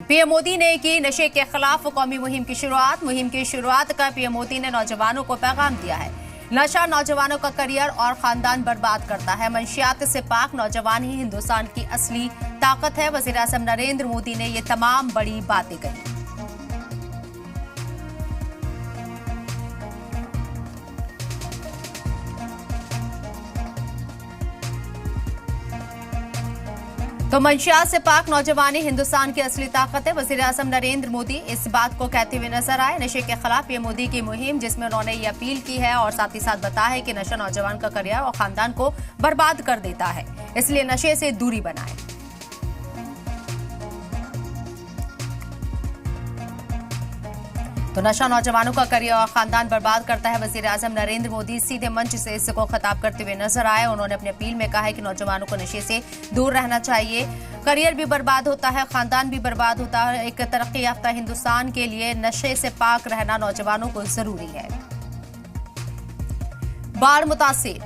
PM Modi ने की नशे के खिलाफ कौमी मुहिम की शुरुआत। मुहिम की शुरुआत कर पीएम मोदी ने नौजवानों को पैगाम दिया है। नशा नौजवानों का करियर और खानदान बर्बाद करता है। मंशियात से पाक नौजवान ही हिंदुस्तान की असली ताकत है। वज़ीर आज़म नरेंद्र मोदी ने ये तमाम बड़ी बातें कही। तो मंशियात से पाक नौजवानी हिंदुस्तान की असली ताकत है। वज़ीर आज़म नरेंद्र मोदी इस बात को कहते हुए नजर आए। नशे के खिलाफ पीएम मोदी की मुहिम, जिसमें उन्होंने ये अपील की है और साथ ही साथ बताया है कि नशा नौजवान का करियर और खानदान को बर्बाद कर देता है, इसलिए नशे से दूरी बनाएं। तो नशा नौजवानों का करियर और खानदान बर्बाद करता है। वज़ीर आज़म नरेंद्र मोदी सीधे मंच से इसको खिताब करते हुए नजर आए। उन्होंने अपनी अपील में कहा है कि नौजवानों को नशे से दूर रहना चाहिए। करियर भी बर्बाद होता है, खानदान भी बर्बाद होता है। एक तरक्की याफ्ता हिंदुस्तान के लिए नशे से पाक रहना नौजवानों को जरूरी है। बाढ़ मुतासिर